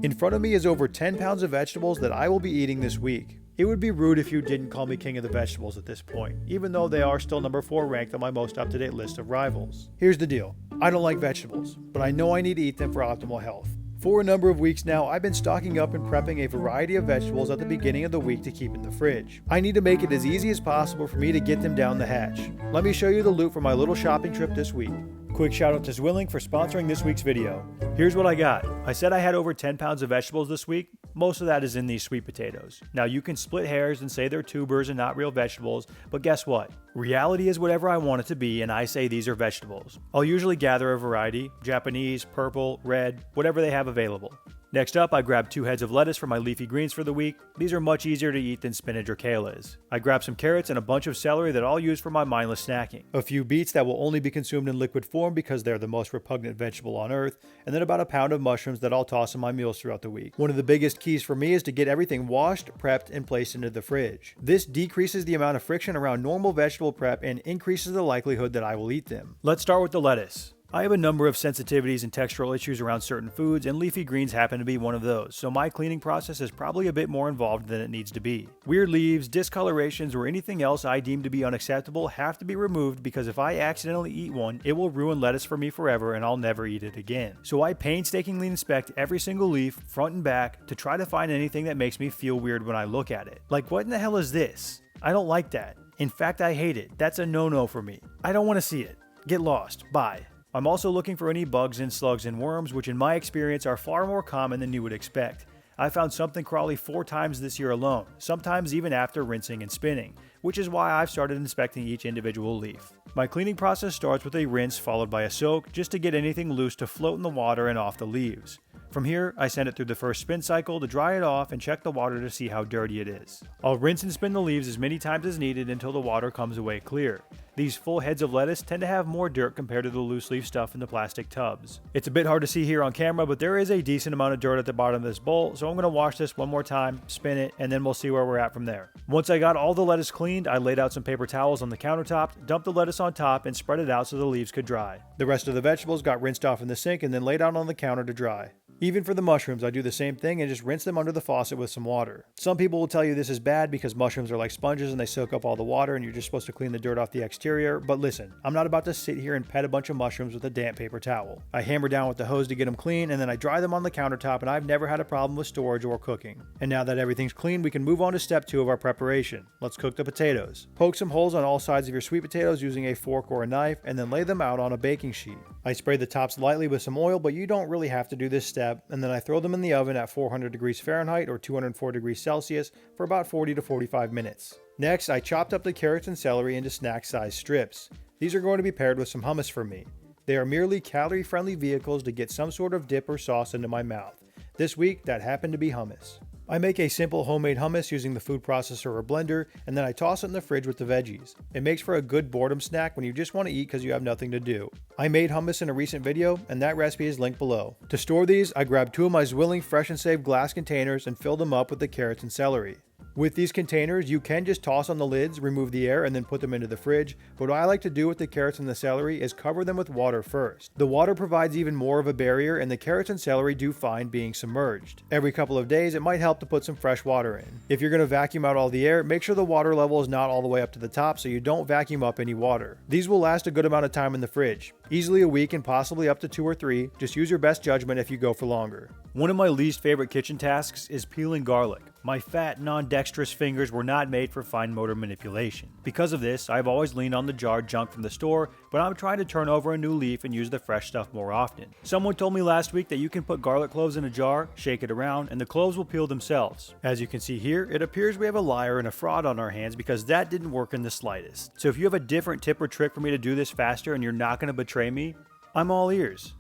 In front of me is over 10 pounds of vegetables that I will be eating this week. It would be rude if you didn't call me king of the vegetables at this point, even though they are still number 4 ranked on my most up-to-date list of rivals. Here's the deal. I don't like vegetables, but I know I need to eat them for optimal health. For a number of weeks now, I've been stocking up and prepping a variety of vegetables at the beginning of the week to keep in the fridge. I need to make it as easy as possible for me to get them down the hatch. Let me show you the loot for my little shopping trip this week. Quick shout out to Zwilling for sponsoring this week's video. Here's what I got. I said I had over 10 pounds of vegetables this week. Most of that is in these sweet potatoes. Now you can split hairs and say they're tubers and not real vegetables, but guess what? Reality is whatever I want it to be, and I say these are vegetables. I'll usually gather a variety, Japanese, purple, red, whatever they have available. Next up, I grabbed 2 heads of lettuce for my leafy greens for the week. These are much easier to eat than spinach or kale is. I grabbed some carrots and a bunch of celery that I'll use for my mindless snacking. A few beets that will only be consumed in liquid form because they're the most repugnant vegetable on earth, and then about a pound of mushrooms that I'll toss in my meals throughout the week. One of the biggest keys for me is to get everything washed, prepped, and placed into the fridge. This decreases the amount of friction around normal vegetable prep and increases the likelihood that I will eat them. Let's start with the lettuce. I have a number of sensitivities and textural issues around certain foods, and leafy greens happen to be one of those, so my cleaning process is probably a bit more involved than it needs to be. Weird leaves, discolorations, or anything else I deem to be unacceptable have to be removed because if I accidentally eat one, it will ruin lettuce for me forever and I'll never eat it again. So I painstakingly inspect every single leaf, front and back, to try to find anything that makes me feel weird when I look at it. Like, what in the hell is this? I don't like that. In fact, I hate it. That's a no-no for me. I don't want to see it. Get lost. Bye. I'm also looking for any bugs and slugs and worms, which in my experience are far more common than you would expect. I found something crawly 4 times this year alone, sometimes even after rinsing and spinning, which is why I've started inspecting each individual leaf. My cleaning process starts with a rinse followed by a soak just to get anything loose to float in the water and off the leaves. From here, I send it through the first spin cycle to dry it off and check the water to see how dirty it is. I'll rinse and spin the leaves as many times as needed until the water comes away clear. These full heads of lettuce tend to have more dirt compared to the loose leaf stuff in the plastic tubs. It's a bit hard to see here on camera, but there is a decent amount of dirt at the bottom of this bowl, so I'm going to wash this one more time, spin it, and then we'll see where we're at from there. Once I got all the lettuce cleaned, I laid out some paper towels on the countertop, dumped the lettuce on top, and spread it out so the leaves could dry. The rest of the vegetables got rinsed off in the sink and then laid out on the counter to dry. Even for the mushrooms, I do the same thing and just rinse them under the faucet with some water. Some people will tell you this is bad because mushrooms are like sponges and they soak up all the water and you're just supposed to clean the dirt off the exterior, but listen, I'm not about to sit here and pet a bunch of mushrooms with a damp paper towel. I hammer down with the hose to get them clean and then I dry them on the countertop, and I've never had a problem with storage or cooking. And now that everything's clean, we can move on to step 2 of our preparation. Let's cook the potatoes. Poke some holes on all sides of your sweet potatoes using a fork or a knife and then lay them out on a baking sheet. I spray the tops lightly with some oil, but you don't really have to do this step, and then I throw them in the oven at 400 degrees Fahrenheit or 204 degrees Celsius for about 40 to 45 minutes. Next, I chopped up the carrots and celery into snack-sized strips. These are going to be paired with some hummus for me. They are merely calorie-friendly vehicles to get some sort of dip or sauce into my mouth. This week, that happened to be hummus. I make a simple homemade hummus using the food processor or blender, and then I toss it in the fridge with the veggies. It makes for a good boredom snack when you just want to eat because you have nothing to do. I made hummus in a recent video, and that recipe is linked below. To store these, I grabbed 2 of my Zwilling Fresh and Save glass containers and filled them up with the carrots and celery. With these containers, you can just toss on the lids, remove the air, and then put them into the fridge, but what I like to do with the carrots and the celery is cover them with water first. The water provides even more of a barrier, and the carrots and celery do fine being submerged. Every couple of days, it might help to put some fresh water in. If you're going to vacuum out all the air, make sure the water level is not all the way up to the top so you don't vacuum up any water. These will last a good amount of time in the fridge, easily a week and possibly up to 2 or 3, just use your best judgment if you go for longer. One of my least favorite kitchen tasks is peeling garlic. My fat, non-dexterous fingers were not made for fine motor manipulation. Because of this, I've always leaned on the jarred junk from the store, but I'm trying to turn over a new leaf and use the fresh stuff more often. Someone told me last week that you can put garlic cloves in a jar, shake it around, and the cloves will peel themselves. As you can see here, it appears we have a liar and a fraud on our hands because that didn't work in the slightest. So if you have a different tip or trick for me to do this faster and you're not going to betray me, I'm all ears.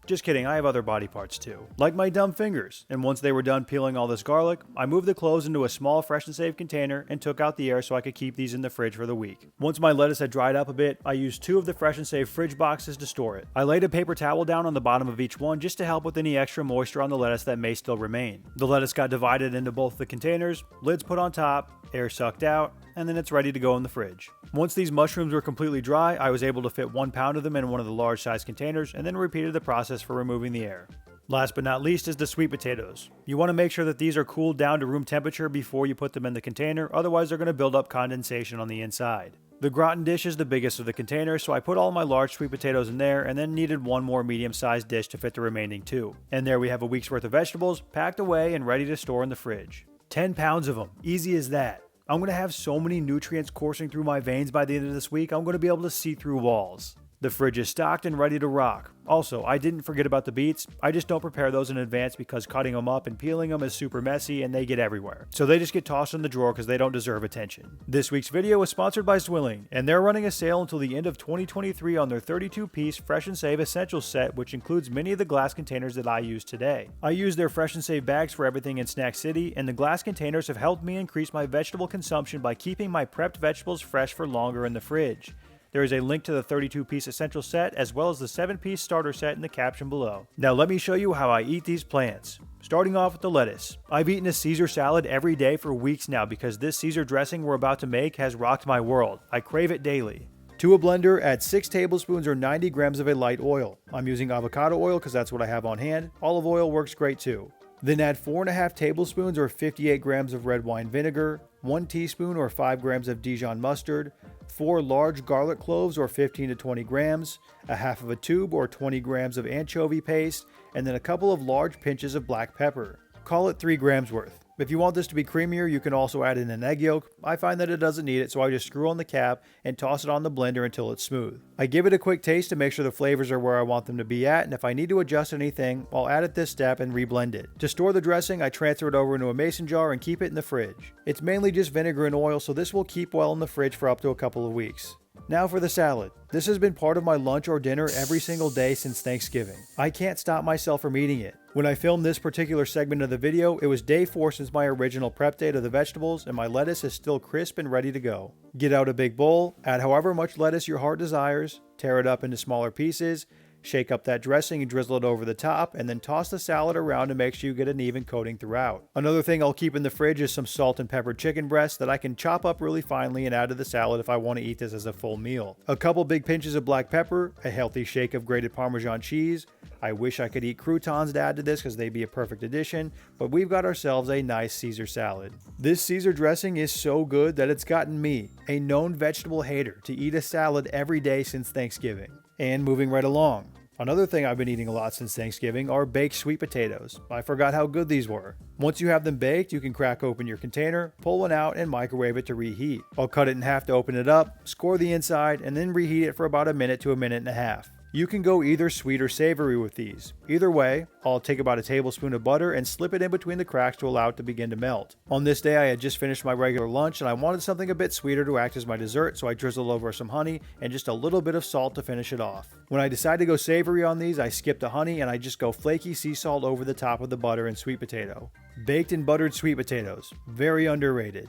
Just kidding, I have other body parts too, like my dumb fingers, and once they were done peeling all this garlic, I moved the cloves into a small Fresh and Save container and took out the air so I could keep these in the fridge for the week. Once my lettuce had dried up a bit, I used 2 of the Fresh and Save fridge boxes to store it. I laid a paper towel down on the bottom of each one just to help with any extra moisture on the lettuce that may still remain. The lettuce got divided into both the containers, lids put on top, air sucked out, and then it's ready to go in the fridge. Once these mushrooms were completely dry, I was able to fit 1 pound of them in one of the large size containers and then repeated the process for removing the air. Last but not least is the sweet potatoes. You want to make sure that these are cooled down to room temperature before you put them in the container, otherwise they're going to build up condensation on the inside. The gratin dish is the biggest of the containers, so I put all my large sweet potatoes in there and then needed one more medium-sized dish to fit the remaining 2. And there we have a week's worth of vegetables, packed away and ready to store in the fridge. 10 pounds of them, easy as that. I'm going to have so many nutrients coursing through my veins by the end of this week, I'm going to be able to see through walls. The fridge is stocked and ready to rock. Also, I didn't forget about the beets. I just don't prepare those in advance because cutting them up and peeling them is super messy and they get everywhere. So they just get tossed in the drawer because they don't deserve attention. This week's video is sponsored by Zwilling, and they're running a sale until the end of 2023 on their 32-piece Fresh and Save Essentials set, which includes many of the glass containers that I use today. I use their Fresh and Save bags for everything in Snack City, and the glass containers have helped me increase my vegetable consumption by keeping my prepped vegetables fresh for longer in the fridge. There is a link to the 32-piece essential set as well as the 7-piece starter set in the caption below. Now let me show you how I eat these plants. Starting off with the lettuce. I've eaten a Caesar salad every day for weeks now because this Caesar dressing we're about to make has rocked my world. I crave it daily. To a blender, add 6 tablespoons or 90 grams of a light oil. I'm using avocado oil because that's what I have on hand. Olive oil works great too. Then add 4.5 tablespoons or 58 grams of red wine vinegar, 1 teaspoon or 5 grams of Dijon mustard, 4 large garlic cloves or 15 to 20 grams, a half of a tube or 20 grams of anchovy paste, and then a couple of large pinches of black pepper. Call it 3 grams worth. If you want this to be creamier, you can also add in an egg yolk. I find that it doesn't need it, so I just screw on the cap and toss it on the blender until it's smooth. I give it a quick taste to make sure the flavors are where I want them to be at, and if I need to adjust anything, I'll add at this step and reblend it. To store the dressing, I transfer it over into a mason jar and keep it in the fridge. It's mainly just vinegar and oil, so this will keep well in the fridge for up to a couple of weeks. Now for the salad. This has been part of my lunch or dinner every single day since Thanksgiving. I can't stop myself from eating it. When I filmed this particular segment of the video, it was day 4 since my original prep date of the vegetables, and my lettuce is still crisp and ready to go. Get out a big bowl, add however much lettuce your heart desires, tear it up into smaller pieces, shake up that dressing and drizzle it over the top, and then toss the salad around to make sure you get an even coating throughout. Another thing I'll keep in the fridge is some salt and peppered chicken breasts that I can chop up really finely and add to the salad if I want to eat this as a full meal. A couple big pinches of black pepper, a healthy shake of grated Parmesan cheese. I wish I could eat croutons to add to this because they'd be a perfect addition, but we've got ourselves a nice Caesar salad. This Caesar dressing is so good that it's gotten me, a known vegetable hater, to eat a salad every day since Thanksgiving. And moving right along. Another thing I've been eating a lot since Thanksgiving are baked sweet potatoes. I forgot how good these were. Once you have them baked, you can crack open your container, pull one out, and microwave it to reheat. I'll cut it in half to open it up, score the inside, and then reheat it for about a minute to a minute and a half. You can go either sweet or savory with these. Either way, I'll take about a tablespoon of butter and slip it in between the cracks to allow it to begin to melt. On this day, I had just finished my regular lunch and I wanted something a bit sweeter to act as my dessert, so I drizzled over some honey and just a little bit of salt to finish it off. When I decide to go savory on these, I skip the honey and I just go flaky sea salt over the top of the butter and sweet potato. Baked and buttered sweet potatoes. Very underrated.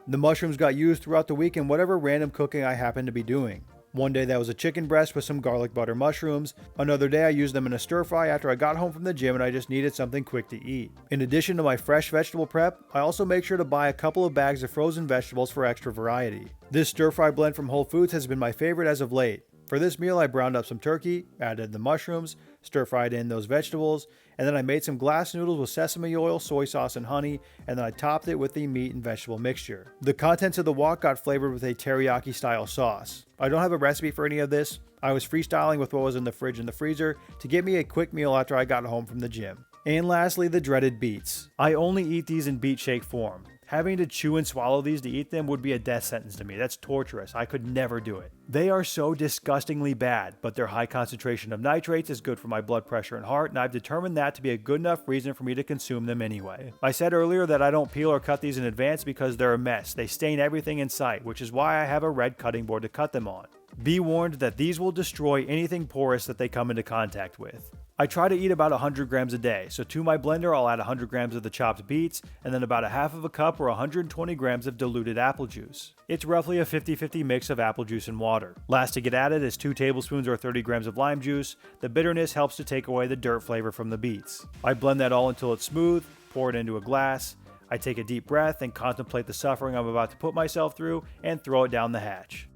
The mushrooms got used throughout the week in whatever random cooking I happened to be doing. One day that was a chicken breast with some garlic butter mushrooms. Another day I used them in a stir fry after I got home from the gym and I just needed something quick to eat. In addition to my fresh vegetable prep, I also make sure to buy a couple of bags of frozen vegetables for extra variety. This stir fry blend from Whole Foods has been my favorite as of late. For this meal I browned up some turkey, added the mushrooms, stir fried in those vegetables, and then I made some glass noodles with sesame oil, soy sauce, and honey, and then I topped it with the meat and vegetable mixture. The contents of the wok got flavored with a teriyaki style sauce. I don't have a recipe for any of this. I was freestyling with what was in the fridge and the freezer to give me a quick meal after I got home from the gym. And lastly, the dreaded beets. I only eat these in beet shake form. Having to chew and swallow these to eat them would be a death sentence to me. That's torturous. I could never do it. They are so disgustingly bad, but their high concentration of nitrates is good for my blood pressure and heart, and I've determined that to be a good enough reason for me to consume them anyway. I said earlier that I don't peel or cut these in advance because they're a mess. They stain everything in sight, which is why I have a red cutting board to cut them on. Be warned that these will destroy anything porous that they come into contact with. I try to eat about 100 grams a day, so to my blender I'll add 100 grams of the chopped beets and then about a half of a cup or 120 grams of diluted apple juice. It's roughly a 50-50 mix of apple juice and water. Last to get added is 2 tablespoons or 30 grams of lime juice. The bitterness helps to take away the dirt flavor from the beets. I blend that all until it's smooth, pour it into a glass. I take a deep breath and contemplate the suffering I'm about to put myself through and throw it down the hatch.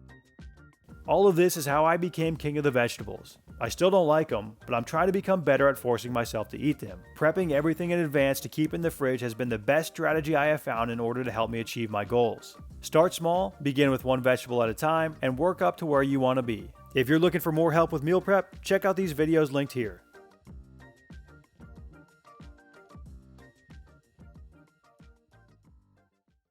All of this is how I became king of the vegetables. I still don't like them, but I'm trying to become better at forcing myself to eat them. Prepping everything in advance to keep in the fridge has been the best strategy I have found in order to help me achieve my goals. Start small, begin with one vegetable at a time, and work up to where you want to be. If you're looking for more help with meal prep, check out these videos linked here.